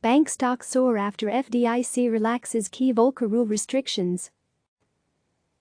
Bank stocks soar after FDIC relaxes key Volcker Rule restrictions.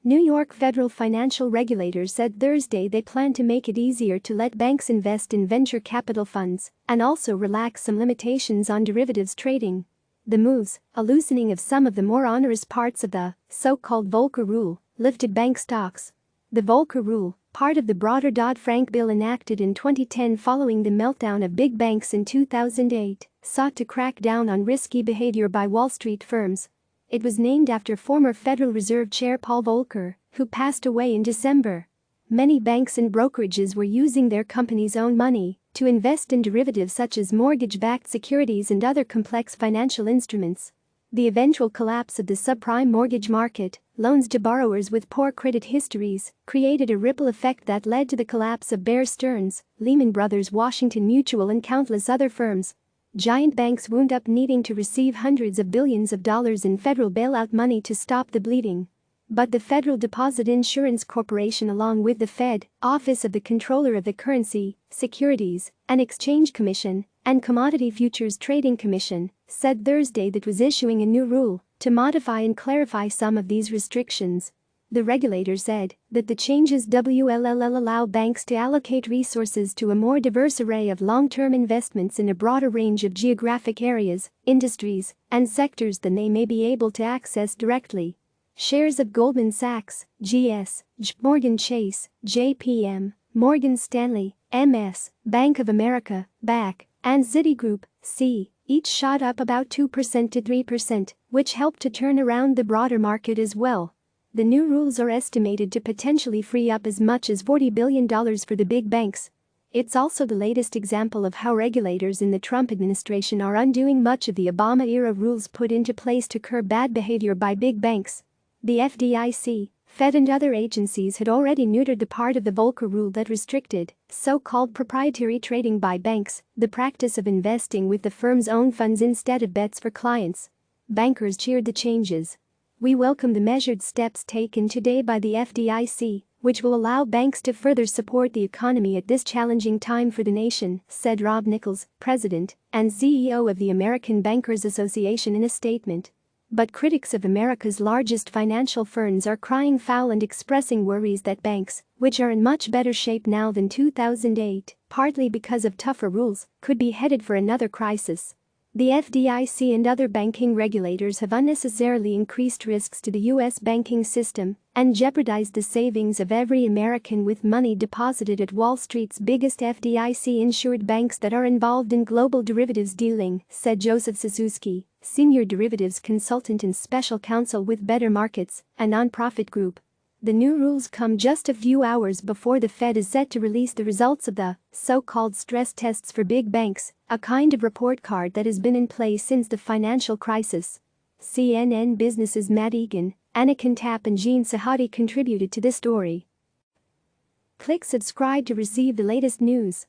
New York federal financial regulators said Thursday they plan to make it easier to let banks invest in venture capital funds and also relax some limitations on derivatives trading. The moves, a loosening of some of the more onerous parts of the so-called Volcker Rule, lifted bank stocks. The Volcker Rule, part of the broader Dodd-Frank bill enacted in 2010 following the meltdown of big banks in 2008, sought to crack down on risky behavior by Wall Street firms. It was named after former Federal Reserve Chair Paul Volcker, who passed away in December. Many banks and brokerages were using their company's own money to invest in derivatives such as mortgage-backed securities and other complex financial instruments. The eventual collapse of the subprime mortgage market, loans to borrowers with poor credit histories, created a ripple effect that led to the collapse of Bear Stearns, Lehman Brothers, Washington Mutual, and countless other firms. Giant banks wound up needing to receive hundreds of billions of dollars in federal bailout money to stop the bleeding. But the Federal Deposit Insurance Corporation, along with the Fed, Office of the Comptroller of the Currency, Securities and Exchange Commission, and Commodity Futures Trading Commission, said Thursday that was issuing a new rule to modify and clarify some of these restrictions. The regulator said that the changes will allow banks to allocate resources to a more diverse array of long-term investments in a broader range of geographic areas, industries, and sectors than they may be able to access directly. Shares of Goldman Sachs, GS, Morgan Chase, JPM, Morgan Stanley, MS, Bank of America, BAC, and Citigroup, C, each shot up about 2% to 3%, which helped to turn around the broader market as well. The new rules are estimated to potentially free up as much as $40 billion for the big banks. It's also the latest example of how regulators in the Trump administration are undoing much of the Obama-era rules put into place to curb bad behavior by big banks. The FDIC, Fed, and other agencies had already neutered the part of the Volcker Rule that restricted so-called proprietary trading by banks, the practice of investing with the firm's own funds instead of bets for clients. Bankers cheered the changes. "We welcome the measured steps taken today by the FDIC, which will allow banks to further support the economy at this challenging time for the nation," said Rob Nichols, president and CEO of the American Bankers Association, in a statement. But critics of America's largest financial firms are crying foul and expressing worries that banks, which are in much better shape now than 2008, partly because of tougher rules, could be headed for another crisis. The FDIC and other banking regulators have unnecessarily increased risks to the U.S. banking system and jeopardized the savings of every American with money deposited at Wall Street's biggest FDIC-insured banks that are involved in global derivatives dealing, said Joseph Sasuski, senior derivatives consultant and special counsel with Better Markets, a nonprofit group. The new rules come just a few hours before the Fed is set to release the results of the so-called stress tests for big banks, a kind of report card that has been in place since the financial crisis. CNN Business's Matt Egan, Anna Kantap, and Jean Sahadi contributed to this story. Click subscribe to receive the latest news.